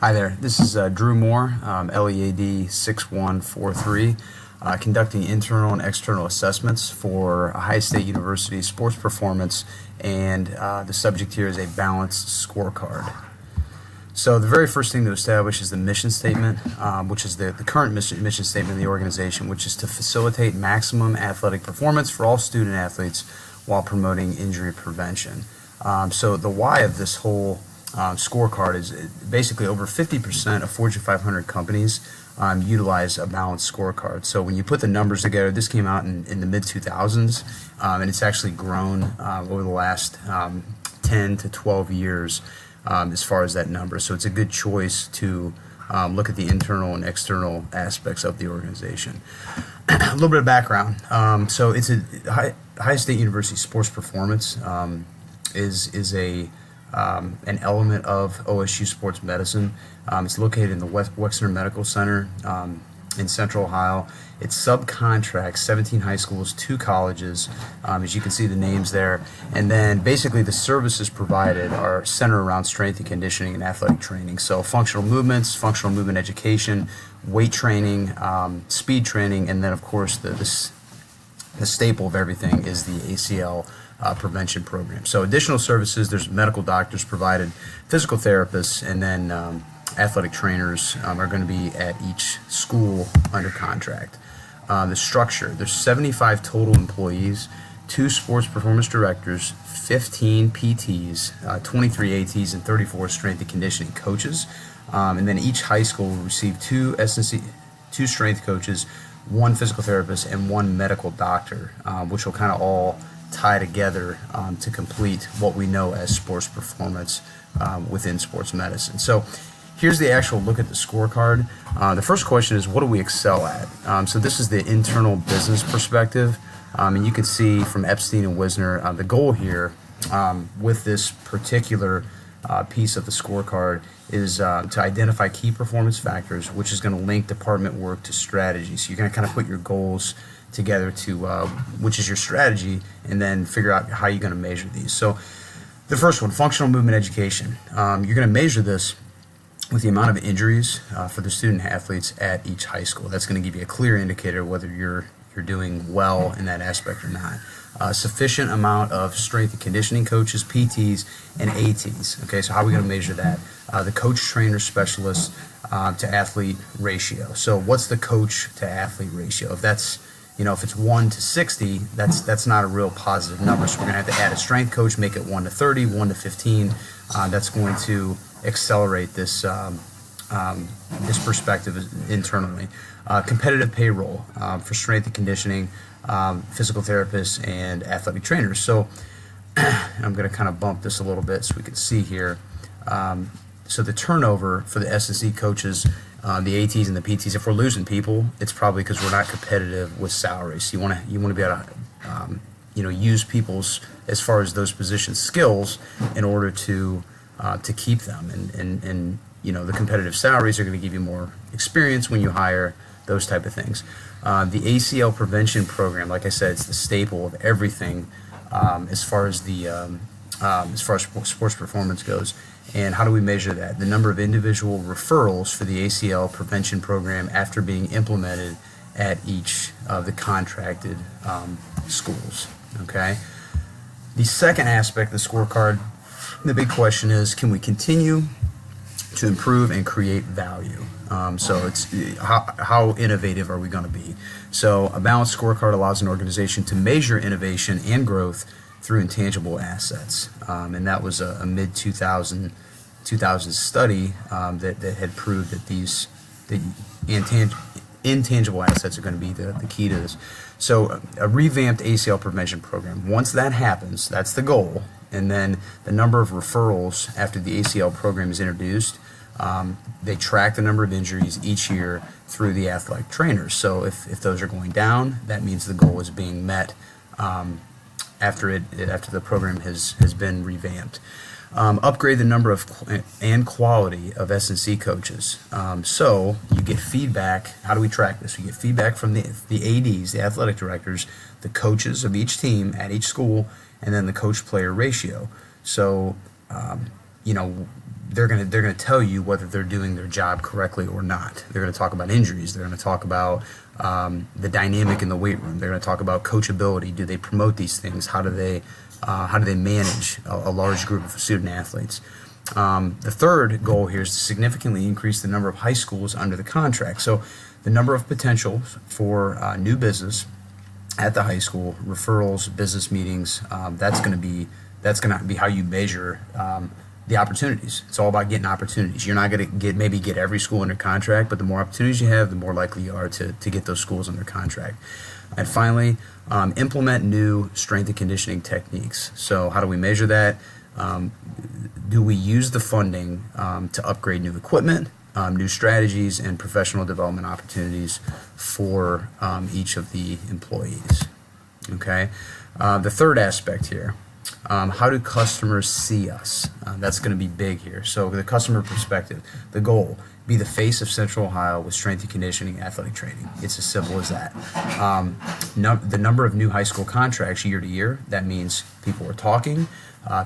Hi there, this is Drew Moore, LEAD 6143, conducting internal and external assessments for Ohio State University sports performance, and the subject here is a balanced scorecard. So the very first thing to establish is the mission statement, which is the current mission statement of the organization, which is to facilitate maximum athletic performance for all student athletes while promoting injury prevention. So the why of this whole scorecard is basically over 50% of Fortune 500 companies utilize a balanced scorecard. So when you put the numbers together, this came out in the mid 2000s, and it's actually grown over the last 10 to 12 years as far as that number. So it's a good choice to look at the internal and external aspects of the organization. A little bit of background. So it's Ohio State University sports performance is an element of OSU sports medicine. It's located in the Wexner Medical Center in Central Ohio. It subcontracts 17 high schools, 2 colleges, as you can see the names there. And then basically the services provided are centered around strength and conditioning and athletic training. So functional movements, functional movement education, weight training, speed training, and then of course the staple of everything is the ACL prevention program. So additional services, there's medical doctors provided, physical therapists, and then athletic trainers are going to be at each school under contract. The structure, there's 75 total employees, 2 sports performance directors, 15 PTs, 23 ATs, and 34 strength and conditioning coaches. And then each high school will receive 2 strength coaches, 1 physical therapist, and 1 medical doctor, which will kind of all tie together to complete what we know as sports performance within sports medicine. So here's the actual look at the scorecard. The first question is, what do we excel at? So this is the internal business perspective, and you can see from Epstein and Wisner, the goal here with this particular piece of the scorecard is to identify key performance factors, which is going to link department work to strategy. So you're going to kind of put your goals together to which is your strategy, and then figure out how you're going to measure these. So the first one, functional movement education. You're going to measure this with the amount of injuries for the student athletes at each high school. That's going to give you a clear indicator whether you're doing well in that aspect or not. Sufficient amount of strength and conditioning coaches, PTs, and ATs. Okay, so how are we going to measure that? The coach trainer specialist to athlete ratio. So what's the coach to athlete ratio? If it's 1 to 60, that's not a real positive number. So we're going to have to add a strength coach, make it 1 to 30, 1 to 15. That's going to accelerate this perspective internally. Competitive payroll for strength and conditioning, physical therapists, and athletic trainers. So I'm going to kind of bump this a little bit so we can see here. So the turnover for the S&C coaches, the ATs and the PTs, if we're losing people, it's probably because we're not competitive with salaries. You want to be able to use people's, as far as those position skills, in order to keep them, and the competitive salaries are going to give you more experience when you hire, those type of things. The ACL prevention program, like I said, it's the staple of everything as far as sports performance goes. And how do we measure that? The number of individual referrals for the ACL prevention program after being implemented at each of the contracted schools. Okay. The second aspect of the scorecard, the big question is, can we continue to improve and create value? So it's how innovative are we going to be? So a balanced scorecard allows an organization to measure innovation and growth through intangible assets, and that was a mid 2000 study that had proved that the intangible assets are going to be the key to this. So a revamped ACL prevention program. Once that happens, that's the goal, and then the number of referrals after the ACL program is introduced. They track the number of injuries each year through the athletic trainers. So if those are going down, that means the goal is being met after the program has been revamped. Upgrade the number of and quality of S&C coaches. So you get feedback. How do we track this? We get feedback from the ADs, the athletic directors, the coaches of each team at each school, and then the coach-player ratio. So they're gonna tell you whether they're doing their job correctly or not. They're gonna talk about injuries. They're gonna talk about the dynamic in the weight room. They're gonna talk about coachability. Do they promote these things? How do they manage a large group of student athletes? The third goal here is to significantly increase the number of high schools under the contract. So the number of potentials for new business at the high school, referrals, business meetings, that's going to be how you measure the opportunities. It's all about getting opportunities. You're not going to get every school under contract, but the more opportunities you have, the more likely you are to get those schools under contract. And finally, implement new strength and conditioning techniques. So how do we measure that? Do we use the funding to upgrade new equipment, new strategies, and professional development opportunities for each of the employees? Okay. The third aspect here, how do customers see us? That's going to be big here. So the customer perspective, the goal, be the face of Central Ohio with strength and conditioning athletic training. It's as simple as that. The number of new high school contracts year to year, that means people are talking,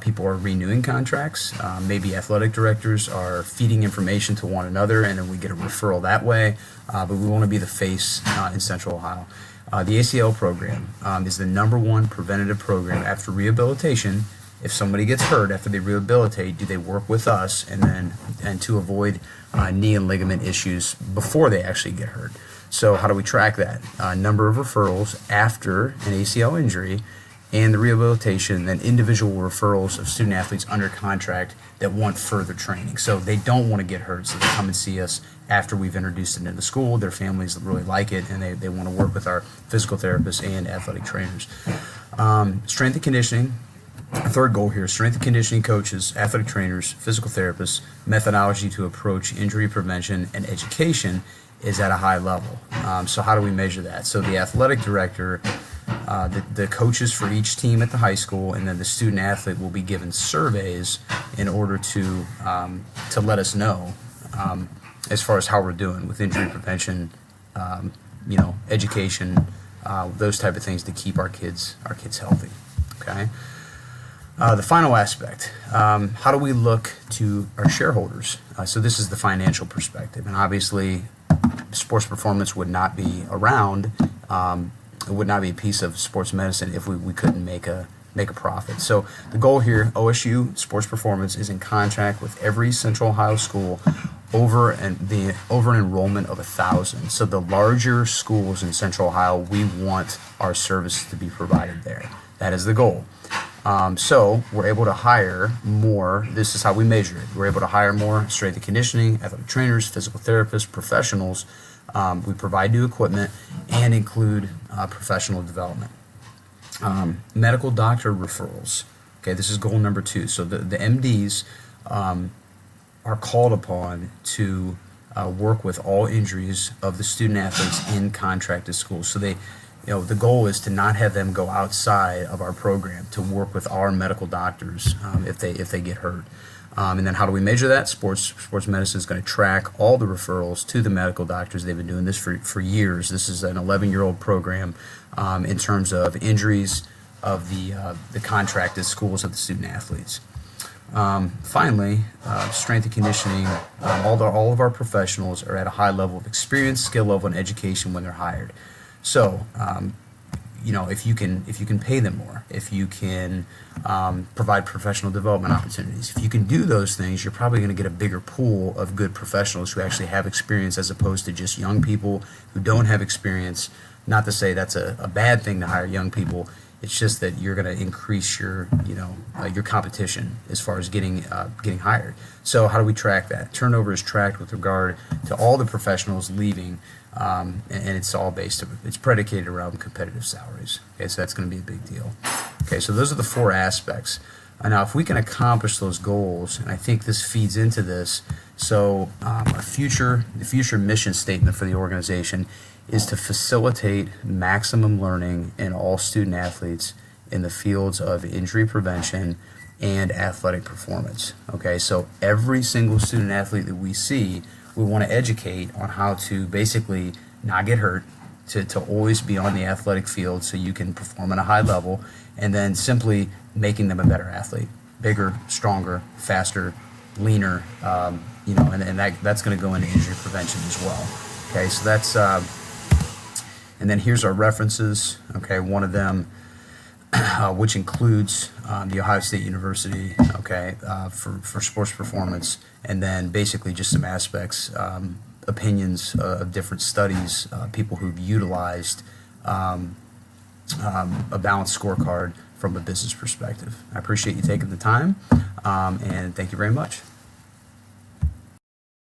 people are renewing contracts, maybe athletic directors are feeding information to one another, and then we get a referral that way, but we want to be the face in Central Ohio. The ACL program is the #1 preventative program after rehabilitation. If somebody gets hurt after they rehabilitate, do they work with us and to avoid knee and ligament issues before they actually get hurt? So how do we track that? Number of referrals after an ACL injury and the rehabilitation, then individual referrals of student athletes under contract that want further training. So they don't want to get hurt, so they come and see us after we've introduced it into school. Their families really like it, and they want to work with our physical therapists and athletic trainers. Strength and conditioning. Third goal here, strength and conditioning coaches, athletic trainers, physical therapists, methodology to approach injury prevention and education is at a high level. So how do we measure that? So the athletic director, the coaches for each team at the high school, and then the student athlete will be given surveys in order to let us know as far as how we're doing with injury prevention, education, those type of things to keep our kids healthy. Okay. The final aspect, how do we look to our shareholders? So this is the financial perspective, and obviously sports performance would not be around, it would not be a piece of sports medicine if we couldn't make a profit. So the goal here, OSU Sports Performance is in contract with every Central Ohio school over an enrollment of 1,000. So the larger schools in Central Ohio, we want our services to be provided there. That is the goal. So we're able to hire more. This is how we measure it. We're able to hire more strength and conditioning, athletic trainers, physical therapists, professionals. We provide new equipment and include professional development. Medical doctor referrals. Okay, this is goal number 2. So the MDs are called upon to work with all injuries of the student athletes in contracted schools. So the goal is to not have them go outside of our program to work with our medical doctors if they get hurt. And then how do we measure that? Sports medicine is going to track all the referrals to the medical doctors. They've been doing this for years. This is an 11-year-old program in terms of injuries of the contracted schools of the student athletes. Finally, strength and conditioning. All of our professionals are at a high level of experience, skill level, and education when they're hired. So, if you can pay them more, if you can provide professional development opportunities, if you can do those things, you're probably going to get a bigger pool of good professionals who actually have experience as opposed to just young people who don't have experience. Not to say that's a bad thing to hire young people. It's just that you're going to increase your competition as far as getting hired. So how do we track that? Turnover is tracked with regard to all the professionals leaving. And it's all it's predicated around competitive salaries. Okay, so that's going to be a big deal. Okay, so those are the 4 aspects. Now, if we can accomplish those goals, and I think this feeds into this, so the future mission statement for the organization is to facilitate maximum learning in all student athletes in the fields of injury prevention and athletic performance. Okay, so every single student athlete that we see, we want to educate on how to basically not get hurt, to always be on the athletic field so you can perform at a high level, and then simply making them a better athlete, bigger, stronger, faster, leaner, and that's going to go into injury prevention as well. Okay, so that's, and then here's our references. Okay, one of them, which includes the Ohio State University, okay, for sports performance, and then basically just some aspects, opinions of different studies, people who've utilized a balanced scorecard from a business perspective. I appreciate you taking the time, and thank you very much.